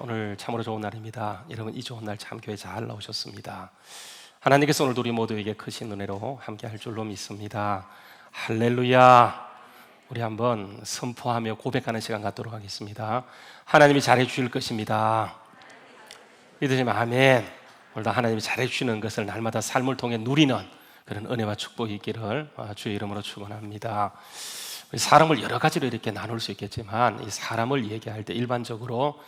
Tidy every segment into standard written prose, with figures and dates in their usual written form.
오늘 참으로 좋은 날입니다. 여러분 이 좋은 날 참 교회 잘 나오셨습니다. 하나님께서 오늘도 우리 모두에게 크신 은혜로 함께 할 줄로 믿습니다. 할렐루야. 우리 한번 선포하며 고백하는 시간 갖도록 하겠습니다. 하나님이 잘해 주실 것입니다. 믿으시면 아멘. 오늘도 하나님이 잘해 주시는 것을 날마다 삶을 통해 누리는 그런 은혜와 축복이 있기를 주의 이름으로 축원합니다. 사람을 여러 가지로 이렇게 나눌 수 있겠지만 이 사람을 얘기할 때 일반적으로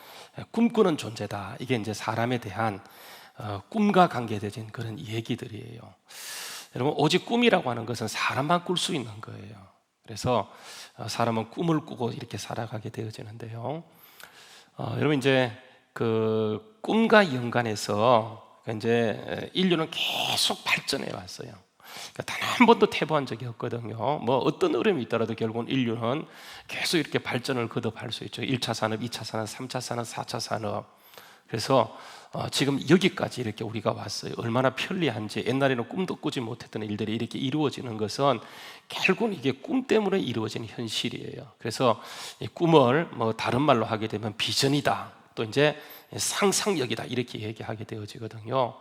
꿈꾸는 존재다. 이게 이제 사람에 대한 꿈과 관계되진 그런 얘기들이에요. 여러분 오직 꿈이라고 하는 것은 사람만 꿀 수 있는 거예요. 그래서 사람은 꿈을 꾸고 이렇게 살아가게 되어지는데요. 여러분 이제 그 꿈과 연관해서 이제 인류는 계속 발전해 왔어요. 단 한 번도 퇴보한 적이 없거든요. 뭐 어떤 어려움이 있더라도 결국은 인류는 계속 이렇게 발전을 거듭할 수 있죠. 1차 산업, 2차 산업, 3차 산업, 4차 산업. 그래서 지금 여기까지 이렇게 우리가 왔어요. 얼마나 편리한지. 옛날에는 꿈도 꾸지 못했던 일들이 이렇게 이루어지는 것은 결국은 이게 꿈 때문에 이루어지는 현실이에요. 그래서 이 꿈을 뭐 다른 말로 하게 되면 비전이다. 또 이제 상상력이다 이렇게 얘기하게 되어지거든요.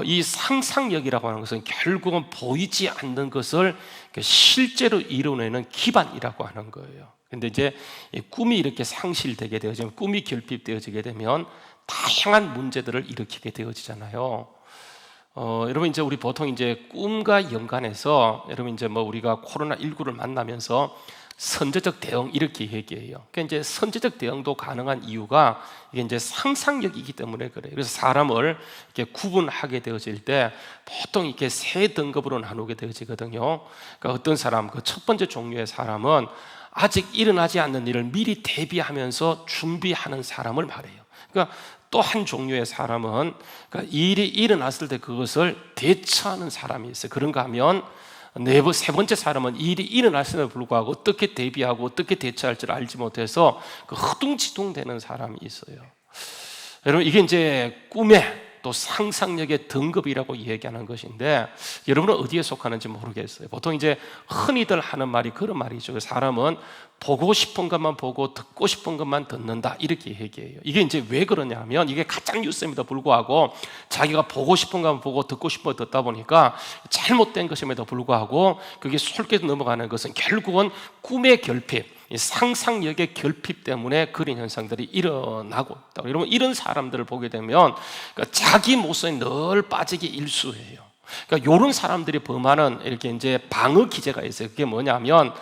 이 상상력이라고 하는 것은 결국은 보이지 않는 것을 실제로 이루어내는 기반이라고 하는 거예요. 근데 이제 꿈이 이렇게 상실되게 되어지면, 꿈이 결핍되어지게 되면 다양한 문제들을 일으키게 되어지잖아요. 여러분 이제 우리 보통 이제 꿈과 연관해서 여러분 이제 뭐 우리가 코로나19를 만나면서 선제적 대응 이렇게 얘기해요. 그러니까 이제 선제적 대응도 가능한 이유가 이게 이제 상상력이기 때문에 그래요. 그래서 사람을 이렇게 구분하게 되어질 때 보통 이렇게 세 등급으로 나누게 되어지거든요. 그러니까 어떤 사람, 그 첫 번째 종류의 사람은 아직 일어나지 않는 일을 미리 대비하면서 준비하는 사람을 말해요. 그러니까 또 한 종류의 사람은 그러니까 일이 일어났을 때 그것을 대처하는 사람이 있어요. 그런가 하면 세 번째 사람은 일이 일어났음에도 불구하고 어떻게 대비하고 어떻게 대처할 줄 알지 못해서 그 허둥지둥되는 사람이 있어요. 여러분 이게 이제 꿈의 또 상상력의 등급이라고 얘기하는 것인데 여러분은 어디에 속하는지 모르겠어요. 보통 이제 흔히들 하는 말이 그런 말이죠. 사람은 보고 싶은 것만 보고 듣고 싶은 것만 듣는다 이렇게 얘기해요. 이게 이제 왜 그러냐면 이게 가짜 뉴스임에도 불구하고 자기가 보고 싶은 것만 보고 듣고 싶은 거 듣다 보니까 잘못된 것임에도 불구하고 그게 솔깃 넘어가는 것은 결국은 꿈의 결핍, 상상력의 결핍 때문에 그런 현상들이 일어나고 있다. 여러분 이런 사람들을 보게 되면 그러니까 자기 모습에 늘 빠지기 일쑤예요. 그러니까 이런 사람들이 범하는 이렇게 이제 방어 기제가 있어요. 그게 뭐냐면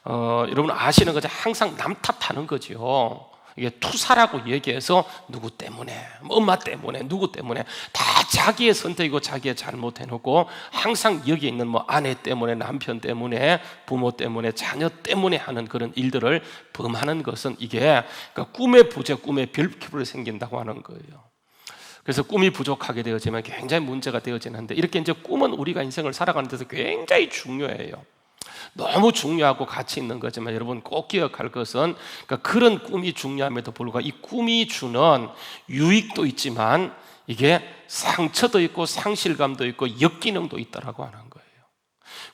여러분 아시는 거죠? 항상 남 탓하는 거죠. 이게 투사라고 얘기해서 누구 때문에, 엄마 때문에, 누구 때문에 다 자기의 선택이고 자기의 잘못 해놓고 항상 여기 있는 뭐 아내 때문에, 남편 때문에, 부모 때문에, 자녀 때문에 하는 그런 일들을 범하는 것은 이게 그러니까 꿈의 부재, 꿈의 결핍으로 생긴다고 하는 거예요. 그래서 꿈이 부족하게 되어지면 굉장히 문제가 되어지는데 이렇게 이제 꿈은 우리가 인생을 살아가는 데서 굉장히 중요해요. 너무 중요하고 가치 있는 거지만 여러분 꼭 기억할 것은 그러니까 그런 꿈이 중요함에도 불구하고 이 꿈이 주는 유익도 있지만 이게 상처도 있고 상실감도 있고 역기능도 있다라고 하는 거예요.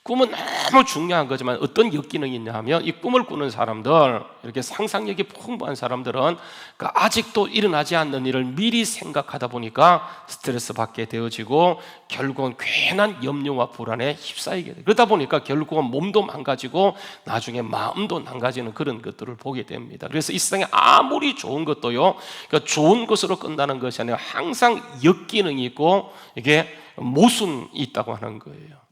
꿈은 너무 중요한 거지만 어떤 역기능이 있냐면 이 꿈을 꾸는 사람들, 이렇게 상상력이 풍부한 사람들은 그러니까 아직도 일어나지 않는 일을 미리 생각하다 보니까 스트레스 받게 되어지고 결국은 괜한 염려와 불안에 휩싸이게 돼요. 그러다 보니까 결국은 몸도 망가지고 나중에 마음도 망가지는 그런 것들을 보게 됩니다. 그래서 이 세상에 아무리 좋은 것도요, 그러니까 좋은 것으로 끝나는 것이 아니라 항상 역기능이 있고 이게 모순이 있다고 하는 거예요.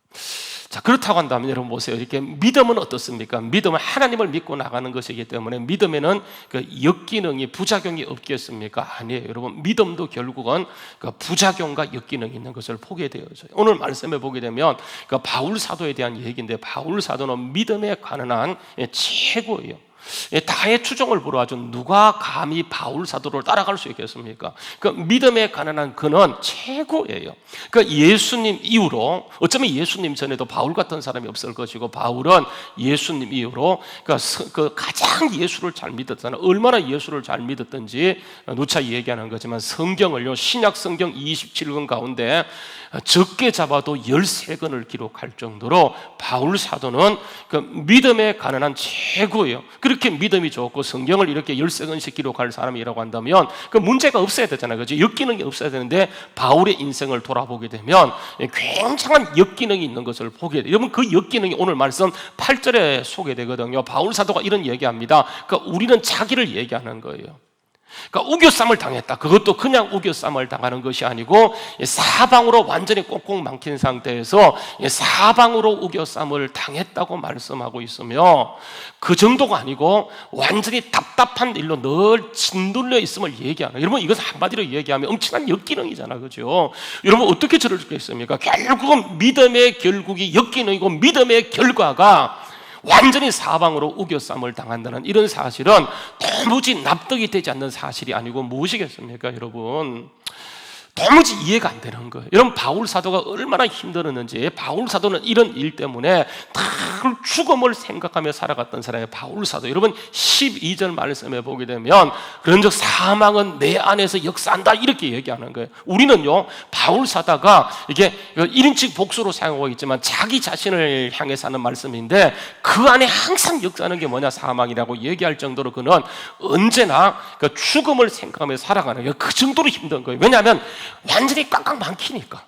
자, 그렇다고 한다면 여러분 보세요. 이렇게 믿음은 어떻습니까? 믿음은 하나님을 믿고 나가는 것이기 때문에 믿음에는 그 역기능이, 부작용이 없겠습니까? 아니에요. 여러분 믿음도 결국은 그 부작용과 역기능이 있는 것을 보게 되어져요. 오늘 말씀에 보게 되면 그 바울 사도에 대한 얘기인데 바울 사도는 믿음에 관한 한 최고예요. 다의 추종을 불허하죠. 누가 감히 바울 사도를 따라갈 수 있겠습니까? 그 믿음에 관한 그는 최고예요. 그 예수님 이후로, 어쩌면 예수님 전에도 바울 같은 사람이 없을 것이고 바울은 예수님 이후로 그 가장 예수를 잘 믿었잖아요. 얼마나 예수를 잘 믿었던지 누차 얘기하는 거지만 성경을요, 신약 성경 27권 가운데 적게 잡아도 13권을 기록할 정도로 바울 사도는 그 믿음에 관한 한 최고예요. 그렇게 믿음이 좋고 성경을 이렇게 13권씩 기록할 사람이라고 한다면 그 문제가 없어야 되잖아요. 그죠? 엮이는 게 없어야 되는데 바울의 인생을 돌아보게 되면 굉장한 엮이능이 있는 것을 보게 돼요. 여러분, 그 엮이능이 오늘 말씀 8절에 소개되거든요. 바울 사도가 이런 얘기합니다. 그러니까 우리는 자기를 얘기하는 거예요. 그러니까 우겨쌈을 당했다. 그것도 그냥 우겨쌈을 당하는 것이 아니고 사방으로 완전히 꽁꽁 막힌 상태에서 사방으로 우겨쌈을 당했다고 말씀하고 있으며, 그 정도가 아니고 완전히 답답한 일로 늘 짓눌려 있음을 얘기하는, 여러분 이것을 한마디로 얘기하면 엄청난 역기능이잖아, 그죠? 여러분 어떻게 저럴 수 있습니까? 결국은 믿음의 결국이 역기능이고 믿음의 결과가 완전히 사방으로 우겨쌈을 당한다는 이런 사실은 도무지 납득이 되지 않는 사실이 아니고 무엇이겠습니까, 여러분? 도무지 이해가 안 되는 거예요. 여러분, 바울 사도가 얼마나 힘들었는지, 바울 사도는 이런 일 때문에 다 죽음을 생각하며 살아갔던 사람이에요. 바울 사도, 여러분 12절 말씀에 보게 되면 그런즉 사망은 내 안에서 역사한다 이렇게 얘기하는 거예요. 우리는요, 바울 사도가 이게 1인칭 복수로 사용하고 있지만 자기 자신을 향해서 하는 말씀인데, 그 안에 항상 역사하는 게 뭐냐, 사망이라고 얘기할 정도로 그는 언제나 그 죽음을 생각하며 살아가는 거예요. 그 정도로 힘든 거예요. 왜냐하면 완전히 꽉꽉 막히니까,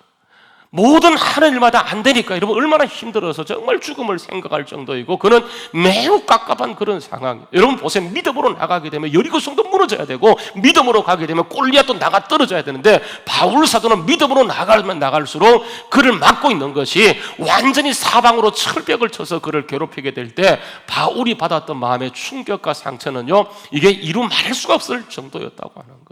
모든 하는 일마다 안 되니까. 여러분 얼마나 힘들어서 정말 죽음을 생각할 정도이고, 그는 매우 깝깝한 그런 상황이에요. 여러분 보세요. 믿음으로 나가게 되면 여리고성도 무너져야 되고, 믿음으로 가게 되면 골리앗도 나가 떨어져야 되는데, 바울 사도는 믿음으로 나가면 나갈수록 그를 막고 있는 것이 완전히 사방으로 철벽을 쳐서 그를 괴롭히게 될 때 바울이 받았던 마음의 충격과 상처는요, 이게 이루 말할 수가 없을 정도였다고 하는 거예요.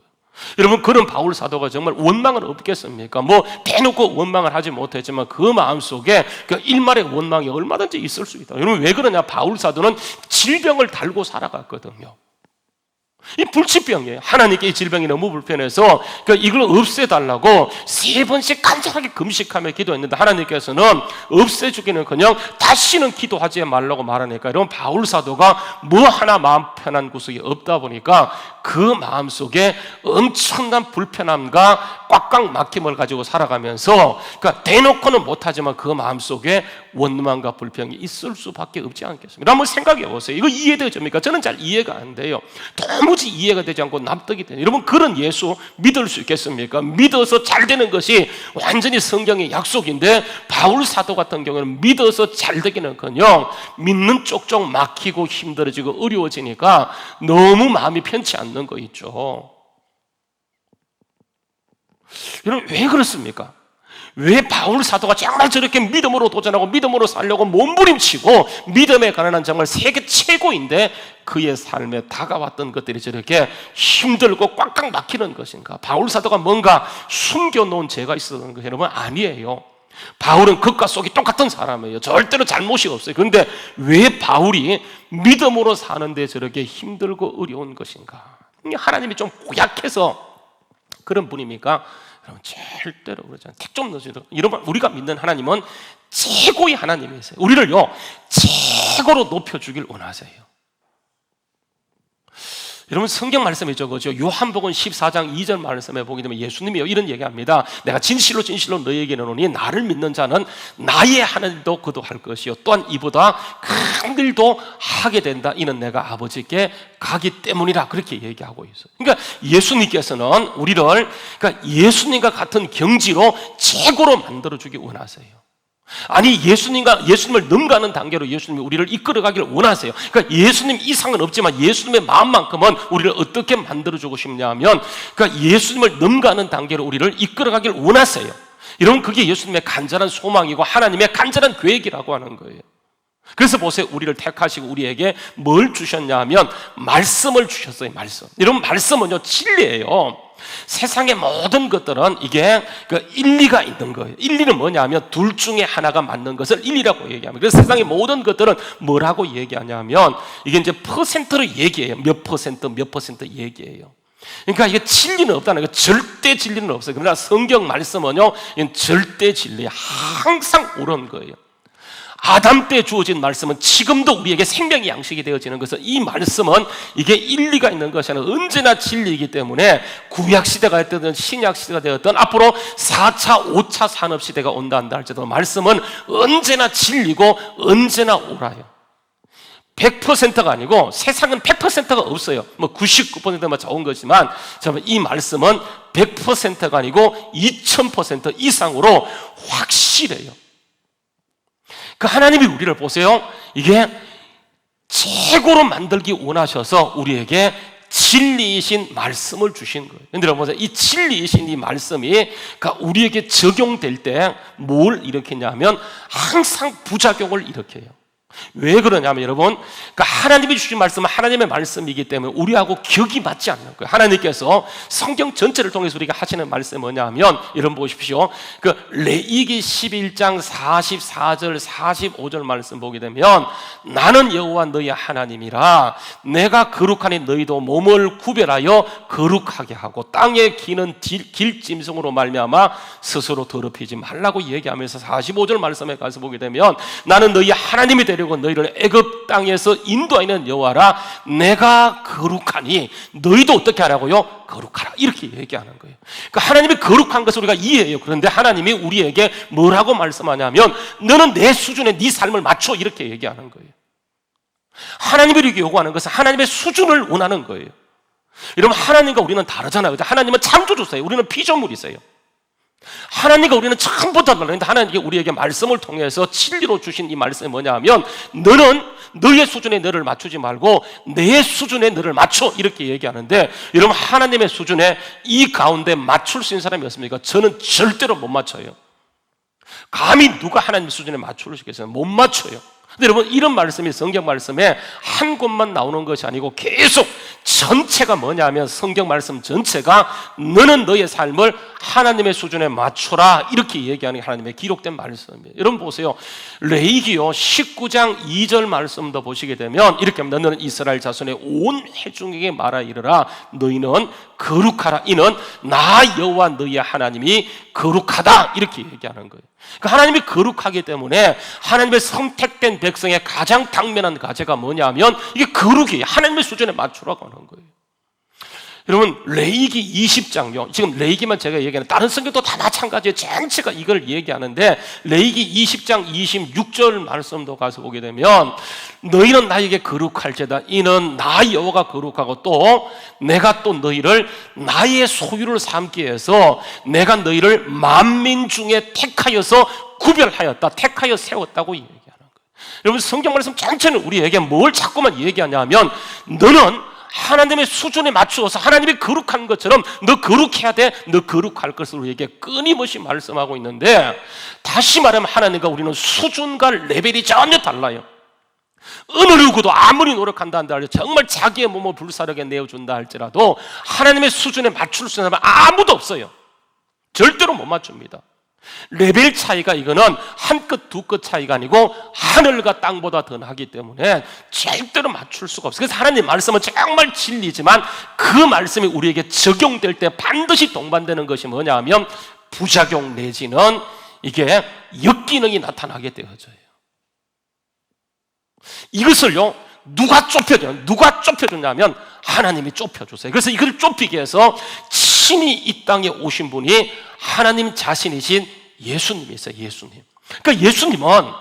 여러분, 그런 바울 사도가 정말 원망은 없겠습니까? 뭐 대놓고 원망을 하지 못했지만 그 마음속에 그 일말의 원망이 얼마든지 있을 수 있다. 여러분 왜 그러냐? 바울 사도는 질병을 달고 살아갔거든요. 이 불치병이에요. 하나님께 이 질병이 너무 불편해서 이걸 없애달라고 3번씩 간절하게 금식하며 기도했는데, 하나님께서는 없애주기는커녕 다시는 기도하지 말라고 말하니까, 여러분 바울 사도가 뭐 하나 마음 편한 구석이 없다 보니까 그 마음속에 엄청난 불편함과 꽉꽉 막힘을 가지고 살아가면서, 그러니까 대놓고는 못하지만 그 마음속에 원망과 불평이 있을 수밖에 없지 않겠습니까? 한번 생각해 보세요. 이거 이해되십니까? 저는 잘 이해가 안 돼요. 도무지 이해가 되지 않고 납득이 돼요. 여러분, 그런 예수 믿을 수 있겠습니까? 믿어서 잘 되는 것이 완전히 성경의 약속인데, 바울 사도 같은 경우는 믿어서 잘 되기는커녕 믿는 쪽쪽 막히고 힘들어지고 어려워지니까 너무 마음이 편치 않는 거 있죠. 여러분 왜 그렇습니까? 왜 바울 사도가 정말 저렇게 믿음으로 도전하고 믿음으로 살려고 몸부림치고 믿음에 관한 정말 세계 최고인데 그의 삶에 다가왔던 것들이 저렇게 힘들고 꽉꽉 막히는 것인가? 바울 사도가 뭔가 숨겨놓은 죄가 있었던 거 여러분 아니에요. 바울은 겉과 속이 똑같은 사람이에요. 절대로 잘못이 없어요. 그런데 왜 바울이 믿음으로 사는데 저렇게 힘들고 어려운 것인가? 하나님이 좀 고약해서 그런 분입니까? 여러분 절대로 그러지 않아요. 택 좀 넣어주세요. 여러분, 우리가 믿는 하나님은 최고의 하나님이세요. 우리를요 최고로 높여주길 원하세요. 여러분 성경 말씀이 저거죠. 요한복음 14장 2절 말씀에 보게 되면 예수님이 이런 얘기합니다. 내가 진실로 진실로 너희에게 이르노니 나를 믿는 자는 나의 하는 일도 그도 할 것이요 또한 이보다 큰 일도 하게 된다. 이는 내가 아버지께 가기 때문이라. 그렇게 얘기하고 있어요. 그러니까 예수님께서는 우리를 그러니까 예수님과 같은 경지로 최고로 만들어주기 원하세요. 아니 예수님을 넘가는 단계로 예수님이 우리를 이끌어가기를 원하세요. 그러니까 예수님 이상은 없지만 예수님의 마음만큼은 우리를 어떻게 만들어주고 싶냐면, 그러니까 예수님을 넘가는 단계로 우리를 이끌어가기를 원하세요. 여러분 그게 예수님의 간절한 소망이고 하나님의 간절한 계획이라고 하는 거예요. 그래서 보세요, 우리를 택하시고 우리에게 뭘 주셨냐 하면 말씀을 주셨어요. 말씀. 여러분 말씀은요 진리예요. 세상의 모든 것들은 이게 그 일리가 있는 거예요. 일리는 뭐냐 하면 둘 중에 하나가 맞는 것을 일리라고 얘기합니다. 그래서 세상의 모든 것들은 뭐라고 얘기하냐면 이게 이제 퍼센트로 얘기해요. 몇 퍼센트 얘기해요. 그러니까 이게 진리는 없다는 거예요. 절대 진리는 없어요. 그러나 성경 말씀은요 이건 절대 진리예요. 항상 옳은 거예요. 아담 때 주어진 말씀은 지금도 우리에게 생명의 양식이 되어지는 것은, 이 말씀은 이게 일리가 있는 것이 아니라 언제나 진리이기 때문에 구약시대가 되었든 신약시대가 되었든 앞으로 4차, 5차 산업시대가 온다 한다 할지라도 말씀은 언제나 진리고 언제나 옳아요. 100%가 아니고 세상은 100%가 없어요. 뭐 99%만 좋은 거지만 이 말씀은 100%가 아니고 2000% 이상으로 확실해요. 그 하나님이 우리를 보세요. 이게 최고로 만들기 원하셔서 우리에게 진리이신 말씀을 주신 거예요. 여러분 보세요. 이 진리이신 이 말씀이 우리에게 적용될 때 뭘 일으키냐면 항상 부작용을 일으켜요. 왜 그러냐면 여러분, 하나님이 주신 말씀은 하나님의 말씀이기 때문에 우리하고 격이 맞지 않는 거예요. 하나님께서 성경 전체를 통해서 우리가 하시는 말씀이 뭐냐면, 여러분 보십시오. 레위기 11장 44절 45절 말씀 보게 되면, 나는 여호와 너희 하나님이라 내가 거룩하니 너희도 몸을 구별하여 거룩하게 하고 땅에 기는 길짐승으로 말미암아 스스로 더럽히지 말라고 얘기하면서 45절 말씀에 가서 보게 되면, 나는 너희 하나님이 되려 너희를 애굽 땅에서 인도하는 여호와라 내가 거룩하니 너희도 어떻게 하라고요? 거룩하라. 이렇게 얘기하는 거예요. 하나님이 거룩한 것을 우리가 이해해요. 그런데 하나님이 우리에게 뭐라고 말씀하냐면, 너는 내 수준에 네 삶을 맞춰, 이렇게 얘기하는 거예요. 하나님이 이렇게 요구하는 것은 하나님의 수준을 원하는 거예요. 여러분, 하나님과 우리는 다르잖아요. 하나님은 창조주세요. 우리는 피조물이세요. 하나님과 우리는 처음부터 달랐는데, 하나님께 우리에게 말씀을 통해서 진리로 주신 이 말씀이 뭐냐면, 너는 너의 수준에 너를 맞추지 말고 내 수준에 너를 맞춰, 이렇게 얘기하는데, 여러분 하나님의 수준에 이 가운데 맞출 수 있는 사람이 없습니까? 저는 절대로 못 맞춰요. 감히 누가 하나님 수준에 맞출 수 있겠어요? 못 맞춰요. 근데 여러분, 이런 말씀이 성경 말씀에 한 곳만 나오는 것이 아니고 계속 전체가 뭐냐면, 성경 말씀 전체가 너는 너의 삶을 하나님의 수준에 맞춰라, 이렇게 얘기하는 게 하나님의 기록된 말씀이에요. 여러분 보세요. 레위기요 19장 2절 말씀도 보시게 되면 이렇게 합니다. 너는 이스라엘 자손의 온 회중에게 말하 이르라 너희는 거룩하라. 이는 나 여호와 너희의 하나님이 거룩하다, 이렇게 얘기하는 거예요. 하나님이 거룩하기 때문에 하나님의 선택된 백성의 가장 당면한 과제가 뭐냐면, 이게 거룩이에요. 하나님의 수준에 맞추라고 하는 거예요. 여러분, 레위기 20장요. 지금 레위기만 제가 얘기하는, 다른 성경도 다 마찬가지예요. 전체가 이걸 얘기하는데, 레위기 20장 26절 말씀도 가서 보게 되면, 너희는 나에게 거룩할지다. 이는 나 여호와가 거룩하고 또 내가 또 너희를 나의 소유를 삼기 위해서 내가 너희를 만민 중에 택하여서 구별하였다. 택하여 세웠다고 얘기하는 거예요. 여러분, 성경 말씀 전체는 우리에게 뭘 자꾸만 얘기하냐면, 너는 하나님의 수준에 맞추어서 하나님이 거룩한 것처럼 너 거룩해야 돼, 너 거룩할 것을 우리에게 끊임없이 말씀하고 있는데, 다시 말하면 하나님과 우리는 수준과 레벨이 전혀 달라요. 어느 누구도 아무리 노력한다 한다 할지라도, 정말 자기의 몸을 불사르게 내어준다 할지라도 하나님의 수준에 맞출 수 있는 사람은 아무도 없어요. 절대로 못 맞춥니다. 레벨 차이가, 이거는 한 끗 두 끗 차이가 아니고 하늘과 땅보다 더 나기 때문에 절대로 맞출 수가 없어요. 그래서 하나님 말씀은 정말 진리지만 그 말씀이 우리에게 적용될 때 반드시 동반되는 것이 뭐냐 하면, 부작용 내지는 이게 역기능이 나타나게 되어져요. 이것을요 누가 좁혀주냐면 하나님이 좁혀주세요. 그래서 이걸 좁히기 위해서 친히 이 땅에 오신 분이 하나님 자신이신 예수님이세요. 예수님. 그러니까 예수님은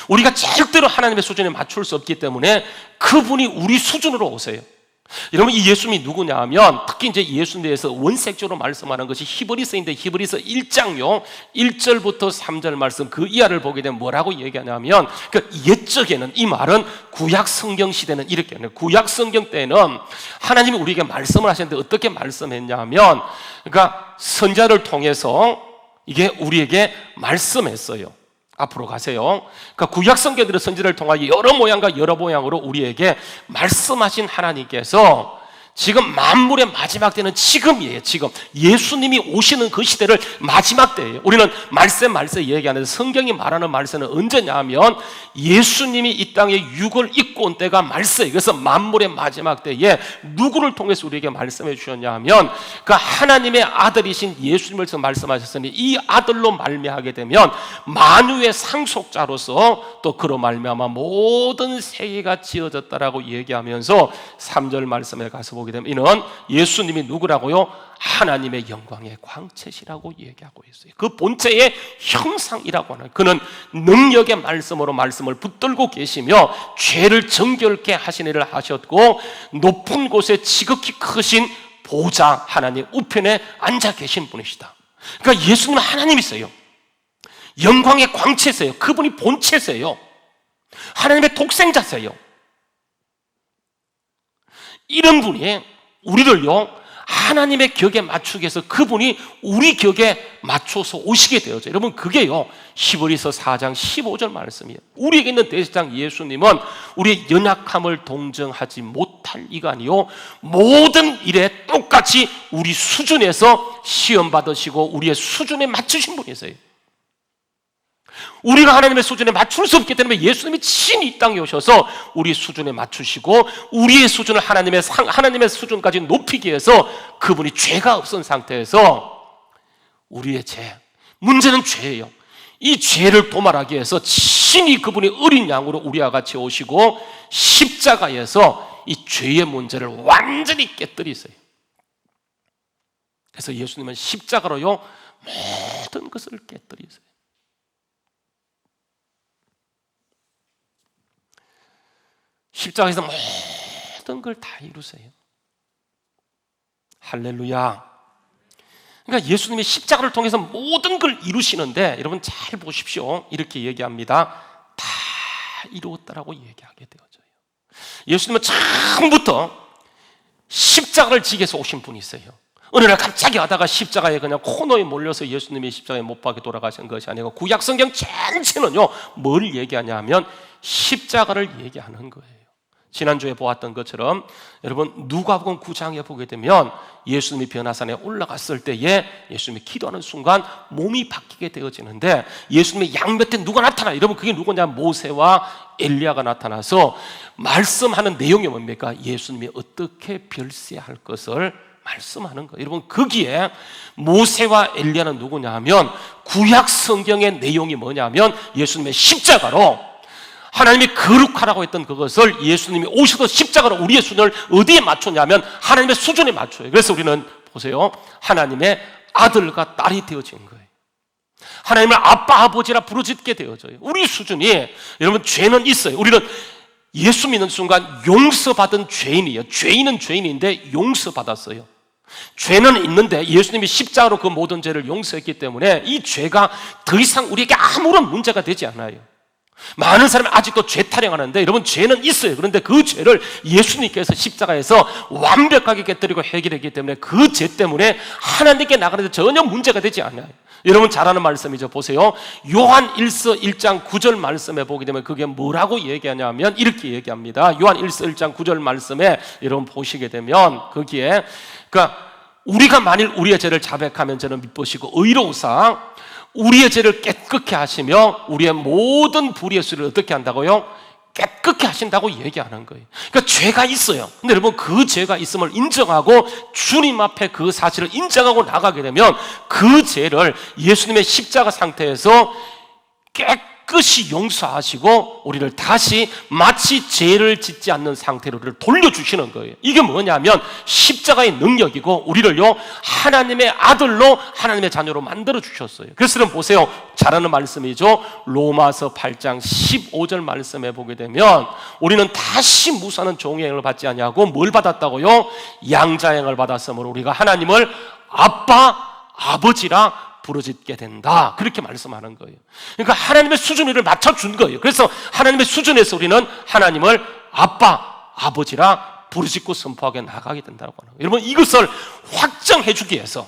우리가 절대로 하나님의 수준에 맞출 수 없기 때문에 그분이 우리 수준으로 오세요. 여러분, 이 예수님이 누구냐 하면, 특히 이제 예수님에 대해서 원색적으로 말씀하는 것이 히브리서인데, 히브리서 1장요 1절부터 3절 말씀, 그 이하를 보게 되면 뭐라고 얘기하냐면, 그 옛적에는, 이 말은 구약 성경 시대는 이렇게 해요. 구약 성경 때는 하나님이 우리에게 말씀을 하셨는데 어떻게 말씀했냐면, 그러니까 선자를 통해서 이게 우리에게 말씀했어요. 앞으로 가세요. 그러니까 구약 성경들의 선지자를 통하여 여러 모양과 여러 모양으로 우리에게 말씀하신 하나님께서 지금 만물의 마지막 때는 지금이에요. 지금 예수님이 오시는 그 시대를 마지막 때예요. 우리는 말세 얘기하는데, 성경이 말하는 말세는 언제냐 하면 예수님이 이 땅에 육을 입고 온 때가 말세예요. 그래서 만물의 마지막 때에 누구를 통해서 우리에게 말씀해 주셨냐 하면, 그 하나님의 아들이신 예수님을 말씀하셨으니 이 아들로 말미하게 되면 만유의 상속자로서 또 그로 말미암아 모든 세계가 지어졌다라고 얘기하면서 3절 말씀에 가서 보게 되면 이는 예수님이 누구라고요? 하나님의 영광의 광채시라고 얘기하고 있어요. 그 본체의 형상이라고 하는, 그는 능력의 말씀으로 말씀을 붙들고 계시며 죄를 정결케 하신 일을 하셨고 높은 곳에 지극히 크신 보좌 하나님 우편에 앉아 계신 분이시다. 그러니까 예수님은 하나님이세요. 영광의 광채세요. 그분이 본체세요. 하나님의 독생자세요. 이런 분이 우리를요 하나님의 격에 맞추기 위해서 그분이 우리 격에 맞춰서 오시게 되어져. 여러분 그게요 히브리서 4장 15절 말씀이에요. 우리에게 있는 대제사장 예수님은 우리의 연약함을 동정하지 못할 이가 아니요 모든 일에 똑같이 우리 수준에서 시험 받으시고 우리의 수준에 맞추신 분이세요. 우리가 하나님의 수준에 맞출 수 없기 때문에 예수님이 친히 이 땅에 오셔서 우리 수준에 맞추시고 우리의 수준을 하나님의 수준까지 높이기 위해서 그분이 죄가 없은 상태에서 우리의 죄, 문제는 죄예요. 이 죄를 도말하기 위해서 친히 그분이 어린 양으로 우리와 같이 오시고 십자가에서 이 죄의 문제를 완전히 깨뜨리세요. 그래서 예수님은 십자가로요 모든 것을 깨뜨리세요. 십자가에서 모든 걸 다 이루세요. 할렐루야. 그러니까 예수님이 십자가를 통해서 모든 걸 이루시는데 여러분 잘 보십시오. 이렇게 얘기합니다. 다 이루었다라고 얘기하게 되어져요. 예수님은 처음부터 십자가를 지기 위해서 오신 분이세요. 어느 날 갑자기 하다가 십자가에 그냥 코너에 몰려서 예수님이 십자가에 못 박혀 돌아가신 것이 아니고 구약 성경 전체는요 뭘 얘기하냐 하면 십자가를 얘기하는 거예요. 지난주에 보았던 것처럼 여러분 누가복음 9장에 보게 되면 예수님이 변화산에 올라갔을 때에 예수님이 기도하는 순간 몸이 바뀌게 되어지는데 예수님의 양옆에 누가 나타나요? 여러분 그게 누구냐? 모세와 엘리야가 나타나서 말씀하는 내용이 뭡니까? 예수님이 어떻게 별세할 것을 말씀하는 거예요. 여러분 거기에 모세와 엘리야는 누구냐 하면 구약 성경의 내용이 뭐냐면 예수님의 십자가로 하나님이 거룩하라고 했던 그것을 예수님이 오셔서 십자가로 우리의 수준을 어디에 맞췄냐면 하나님의 수준에 맞춰요. 그래서 우리는 보세요 하나님의 아들과 딸이 되어진 거예요. 하나님을 아빠 아버지라 부르짖게 되어져요. 우리 수준이 여러분 죄는 있어요. 우리는 예수 믿는 순간 용서받은 죄인이에요. 죄인은 죄인인데 용서받았어요. 죄는 있는데 예수님이 십자가로 그 모든 죄를 용서했기 때문에 이 죄가 더 이상 우리에게 아무런 문제가 되지 않아요. 많은 사람이 아직도 죄 타령하는데 여러분 죄는 있어요. 그런데 그 죄를 예수님께서 십자가에서 완벽하게 깨뜨리고 해결했기 때문에 그 죄 때문에 하나님께 나가는데 전혀 문제가 되지 않아요. 여러분 잘 아는 말씀이죠. 보세요 요한 1서 1장 9절 말씀에 보게 되면 그게 뭐라고 얘기하냐면 이렇게 얘기합니다. 요한 1서 1장 9절 말씀에 여러분 보시게 되면 거기에 그러니까 우리가 만일 우리의 죄를 자백하면 저는 미쁘시고 의로우사 우리의 죄를 깨끗게 하시며 우리의 모든 불의의 수를 어떻게 한다고요? 깨끗게 하신다고 얘기하는 거예요. 그러니까 죄가 있어요. 근데 여러분 그 죄가 있음을 인정하고 주님 앞에 그 사실을 인정하고 나가게 되면 그 죄를 예수님의 십자가 상태에서 깨끗이 용서하시고 우리를 다시 마치 죄를 짓지 않는 상태로 우리를 돌려주시는 거예요. 이게 뭐냐면 십자가의 능력이고 우리를요 하나님의 아들로 하나님의 자녀로 만들어 주셨어요. 그래서 여러분 보세요 잘 아는 말씀이죠. 로마서 8장 15절 말씀에 보게 되면 우리는 다시 무사는 종의 영을 받지 아니하고 뭘 받았다고요? 양자영을 받았으므로 우리가 하나님을 아빠 아버지라 부르짖게 된다. 그렇게 말씀하는 거예요. 그러니까 하나님의 수준을 맞춰준 거예요. 그래서 하나님의 수준에서 우리는 하나님을 아빠, 아버지라 부르짖고 선포하게 나가게 된다고 하는 거예요. 여러분 이것을 확정해 주기 위해서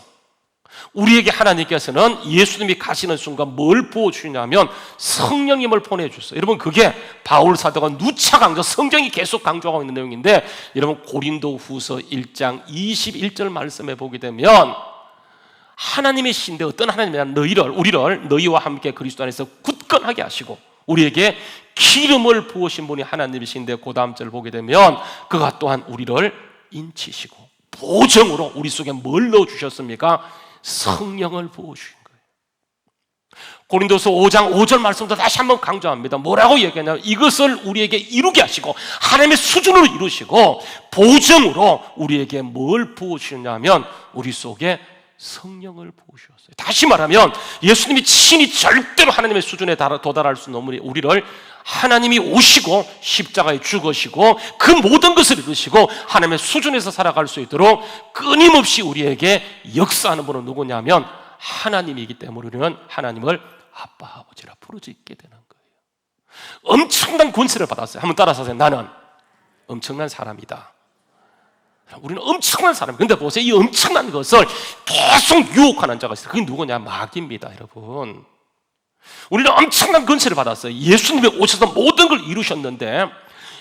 우리에게 하나님께서는 예수님이 가시는 순간 뭘 부어주시냐면 성령님을 보내주셨어요. 여러분 그게 바울 사도가 누차 강조, 성경이 계속 강조하고 있는 내용인데 여러분 고린도 후서 1장 21절 말씀에 보게 되면 하나님의 신데 어떤 하나님이냐 우리를 너희와 함께 그리스도 안에서 굳건하게 하시고 우리에게 기름을 부으신 분이 하나님이신데 그 다음 절 보게 되면 그가 또한 우리를 인치시고 보정으로 우리 속에 뭘 넣어주셨습니까? 성령을 부어주신 거예요. 고린도서 5장 5절 말씀도 다시 한번 강조합니다. 뭐라고 얘기하냐면 이것을 우리에게 이루게 하시고 하나님의 수준으로 이루시고 보증으로 우리에게 뭘 부어주셨냐면 우리 속에 성령을 부으셨어요. 다시 말하면 예수님이 친히 절대로 하나님의 수준에 도달할 수 없는 우리를 하나님이 오시고 십자가에 죽으시고 그 모든 것을 이루시고 하나님의 수준에서 살아갈 수 있도록 끊임없이 우리에게 역사하는 분은 누구냐면 하나님이기 때문에 우리는 하나님을 아빠 아버지라 부르짖게 되는 거예요. 엄청난 권세를 받았어요. 한번 따라서 하세요. 나는 엄청난 사람이다. 우리는 엄청난 사람이에요. 근데 보세요. 이 엄청난 것을 계속 유혹하는 자가 있어요. 그게 누구냐? 마귀입니다, 여러분. 우리는 엄청난 권세를 받았어요. 예수님이 오셔서 모든 걸 이루셨는데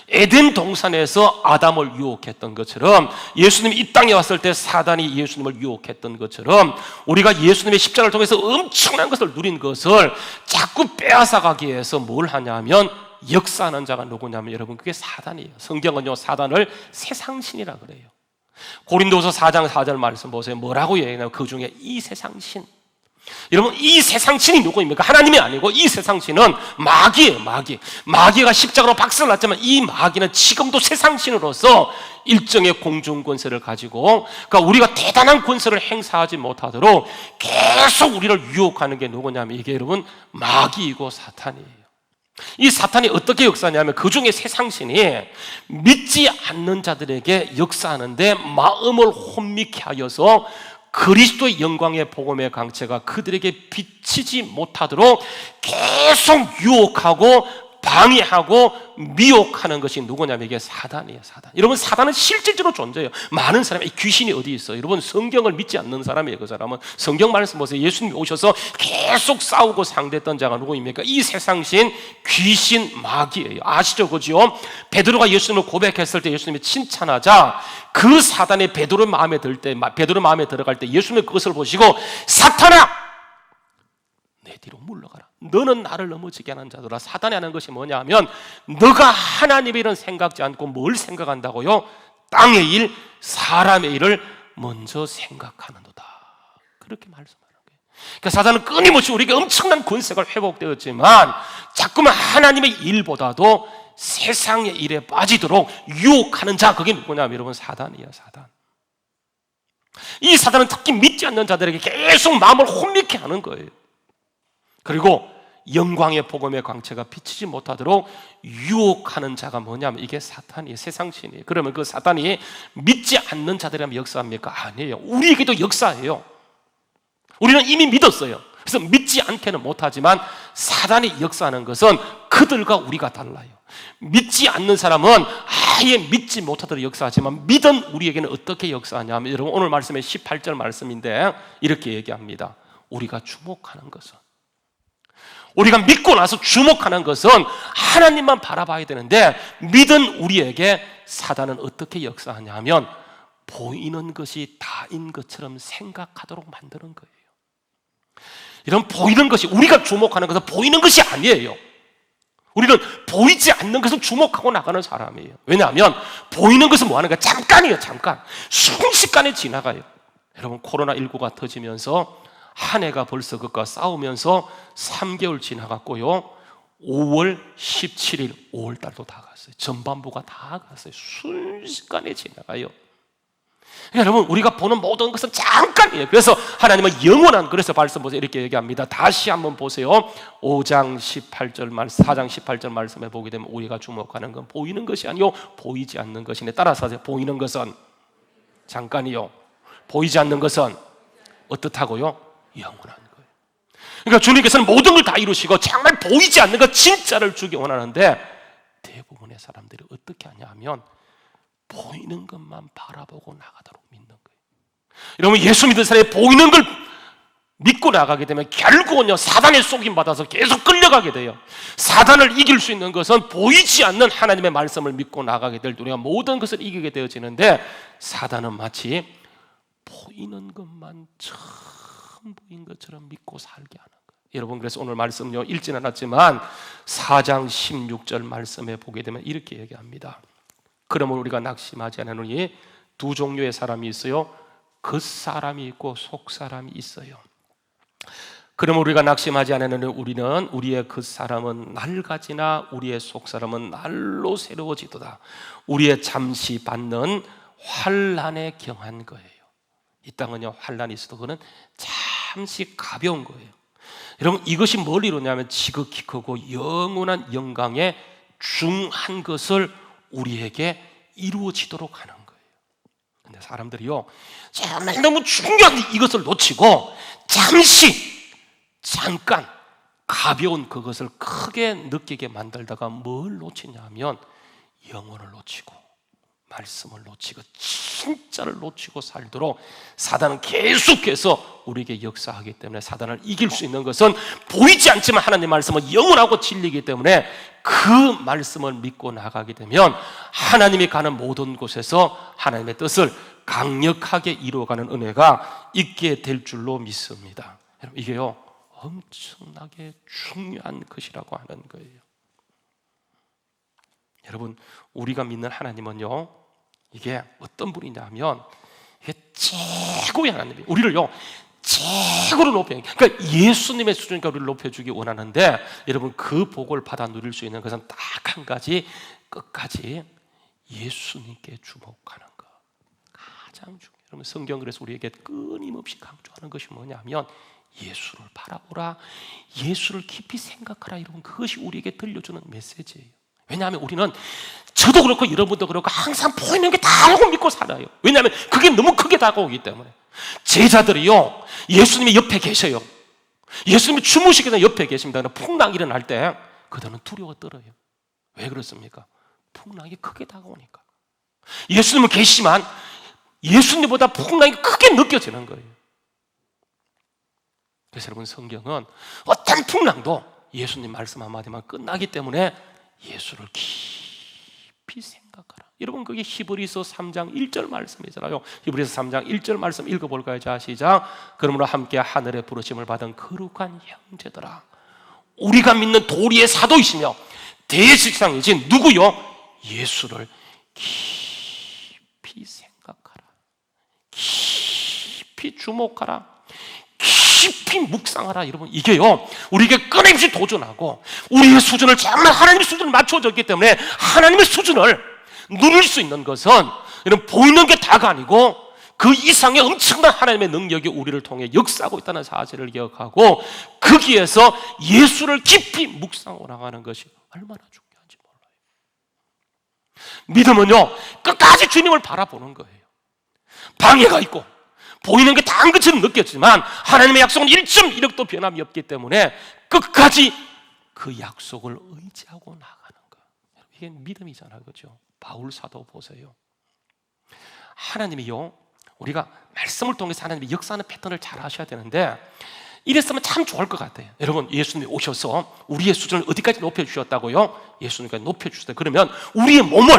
에덴 동산에서 아담을 유혹했던 것처럼 예수님이 이 땅에 왔을 때 사단이 예수님을 유혹했던 것처럼 우리가 예수님의 십자가를 통해서 엄청난 것을 누린 것을 자꾸 빼앗아가기 위해서 뭘 하냐면 역사하는 자가 누구냐면 여러분 그게 사단이에요. 성경은요 사단을 세상신이라 그래요. 고린도서 4장 4절 말씀 보세요. 뭐라고 얘기하냐면 그 중에 이 세상신, 여러분 이 세상신이 누구입니까? 하나님이 아니고 이 세상신은 마귀예요. 마귀가 십자가로 박살을 났지만 이 마귀는 지금도 세상신으로서 일정의 공중권세를 가지고 그러니까 우리가 대단한 권세를 행사하지 못하도록 계속 우리를 유혹하는 게 누구냐면 이게 여러분 마귀이고 사탄이에요. 이 사탄이 어떻게 역사하냐면 그 중에 세상신이 믿지 않는 자들에게 역사하는데 마음을 혼미케 하여서 그리스도의 영광의 복음의 강체가 그들에게 비치지 못하도록 계속 유혹하고 방해하고 미혹하는 것이 누구냐면 이게 사단이에요. 사단. 여러분 사단은 실질적으로 존재해요. 많은 사람이 귀신이 어디 있어요? 여러분 성경을 믿지 않는 사람이에요. 그 사람은 성경 말씀 보세요. 예수님이 오셔서 계속 싸우고 상대했던 자가 누구입니까? 이 세상신 귀신 마귀예요. 아시죠? 그죠? 베드로가 예수님을 고백했을 때 예수님이 칭찬하자 그 사단이 베드로의 마음에 들어갈 때 예수님이 그것을 보시고 사탄아 내 뒤로 물러가라. 너는 나를 넘어지게 하는 자들아. 사단이 하는 것이 뭐냐 하면 너가 하나님의 일은 생각지 않고 뭘 생각한다고요? 땅의 일, 사람의 일을 먼저 생각하는도다. 그렇게 말씀하는 거예요. 그러니까 사단은 끊임없이 우리에게 엄청난 권세가 회복되었지만 자꾸만 하나님의 일보다도 세상의 일에 빠지도록 유혹하는 자, 그게 누구냐면 여러분 사단이에요. 사단. 이 사단은 특히 믿지 않는 자들에게 계속 마음을 혼미케 하는 거예요. 그리고 영광의 복음의 광채가 비치지 못하도록 유혹하는 자가 뭐냐면 이게 사탄이에요. 세상신이에요. 그러면 그 사탄이 믿지 않는 자들이라면 역사합니까? 아니에요. 우리에게도 역사해요. 우리는 이미 믿었어요. 그래서 믿지 않게는 못하지만 사단이 역사하는 것은 그들과 우리가 달라요. 믿지 않는 사람은 아예 믿지 못하도록 역사하지만 믿은 우리에게는 어떻게 역사하냐면 여러분 오늘 말씀의 18절 말씀인데 이렇게 얘기합니다. 우리가 주목하는 것은, 우리가 믿고 나서 주목하는 것은 하나님만 바라봐야 되는데 믿은 우리에게 사단은 어떻게 역사하냐 하면 보이는 것이 다인 것처럼 생각하도록 만드는 거예요. 이런 보이는 것이, 우리가 주목하는 것은 보이는 것이 아니에요. 우리는 보이지 않는 것을 주목하고 나가는 사람이에요. 왜냐하면 보이는 것은 뭐 하는 거야? 잠깐이에요. 잠깐. 순식간에 지나가요. 여러분 코로나19가 터지면서 한 해가 벌써 그것과 싸우면서 3개월 지나갔고요. 5월 17일 5월달도 다 갔어요. 전반부가 다 갔어요. 순식간에 지나가요. 여러분 우리가 보는 모든 것은 잠깐이에요. 그래서 하나님은 영원한, 그래서 말씀 보세요. 이렇게 얘기합니다. 다시 한번 보세요. 4장 18절 말씀에 보게 되면 우리가 주목하는 건 보이는 것이 아니요 보이지 않는 것이네. 따라서 하세요. 보이는 것은 잠깐이요, 보이지 않는 것은 어떻다고요? 영원한 거예요. 그러니까 주님께서는 모든 걸 다 이루시고 정말 보이지 않는 것 진짜를 주기 원하는데 대부분의 사람들이 어떻게 하냐 하면 보이는 것만 바라보고 나가도록 믿는 거예요. 여러분 예수 믿는 사람이 보이는 걸 믿고 나가게 되면 결국은요 사단의 속임받아서 계속 끌려가게 돼요. 사단을 이길 수 있는 것은 보이지 않는 하나님의 말씀을 믿고 나가게 될 때 우리가 모든 것을 이기게 되어지는데 사단은 마치 보이는 것만 처음 보인 것처럼 믿고 살게 하는 거예요. 여러분 그래서 오늘 말씀요 읽지는 않았지만 4장 16절 말씀에 보게 되면 이렇게 얘기합니다. 그러면 우리가 낙심하지 않으니 두 종류의 사람이 있어요. 겉사람이 있고 속사람이 있어요. 그러면 우리가 낙심하지 않으면 우리는 우리의 그 사람은 낡아지나 우리의 속 사람은 날로 새로워지도다. 우리의 잠시 받는 환난에 경한 거예요. 이 땅은요, 환난이 있어도 그거는 잠시 가벼운 거예요. 여러분, 이것이 뭘 이루냐면 지극히 크고 영원한 영광의 중한 것을 우리에게 이루어지도록 하는 거예요. 근데 사람들이요, 정말 너무 중요한 이것을 놓치고 잠깐 가벼운 그것을 크게 느끼게 만들다가 뭘 놓치냐면 영혼을 놓치고 말씀을 놓치고 진짜를 놓치고 살도록 사단은 계속해서 우리에게 역사하기 때문에, 사단을 이길 수 있는 것은 보이지 않지만 하나님의 말씀은 영원하고 진리이기 때문에 그 말씀을 믿고 나가게 되면 하나님이 가는 모든 곳에서 하나님의 뜻을 강력하게 이루어가는 은혜가 있게 될 줄로 믿습니다. 여러분, 이게요 엄청나게 중요한 것이라고 하는 거예요. 여러분, 우리가 믿는 하나님은요, 이게 어떤 분이냐면 이게 최고의 하나님이에요. 우리를요 최고로 높여요. 그러니까 예수님의 수준이니까 우리를 높여주기 원하는데, 여러분 그 복을 받아 누릴 수 있는 것은 딱 한 가지, 끝까지 예수님께 주목하는 것, 가장 중요해요. 여러분, 성경 그래서 우리에게 끊임없이 강조하는 것이 뭐냐면 예수를 바라보라, 예수를 깊이 생각하라. 여러분, 그것이 우리에게 들려주는 메시지예요. 왜냐하면 우리는, 저도 그렇고 여러분도 그렇고 항상 보이는 게 다 알고 믿고 살아요. 왜냐하면 그게 너무 크게 다가오기 때문에. 제자들이요, 예수님이 옆에 계셔요. 예수님이 주무시기 전에 옆에 계십니다. 풍랑이 일어날 때 그들은 두려워 떨어요. 왜 그렇습니까? 풍랑이 크게 다가오니까. 예수님은 계시지만 예수님보다 풍랑이 크게 느껴지는 거예요. 그래서 여러분, 성경은 어떤 풍랑도 예수님 말씀 한마디만 끝나기 때문에 예수를 깊이 생각하라. 여러분, 그게 히브리서 3장 1절 말씀이잖아요. 히브리서 3장 1절 말씀 읽어볼까요? 자, 시작. 그러므로 함께 하늘의 부르심을 받은 거룩한 형제들아, 우리가 믿는 도리의 사도이시며 대제사장이신 누구요? 예수를 깊이 생각하라, 깊이 주목하라, 깊이 묵상하라. 여러분, 이게요 우리에게 끊임없이 도전하고 우리의 수준을 정말 하나님의 수준을 맞춰졌기 때문에 하나님의 수준을 누릴 수 있는 것은, 여러분, 보이는 게 다가 아니고 그 이상의 엄청난 하나님의 능력이 우리를 통해 역사하고 있다는 사실을 기억하고 거기에서 예수를 깊이 묵상하고 나가는 것이 얼마나 중요한지 몰라요. 믿음은요 끝까지 주님을 바라보는 거예요. 방해가 있고 보이는 게 다 한 것처럼 느꼈지만 하나님의 약속은 1.1억도 변함이 없기 때문에 끝까지 그 약속을 의지하고 나가는 거, 이게 믿음이잖아요. 그렇죠? 바울 사도 보세요. 하나님이요, 우리가 말씀을 통해서 하나님의 역사하는 패턴을 잘 아셔야 되는데, 이랬으면 참 좋을 것 같아요. 여러분, 예수님이 오셔서 우리의 수준을 어디까지 높여주셨다고요? 예수님까지 높여주셨다. 그러면 우리의 몸을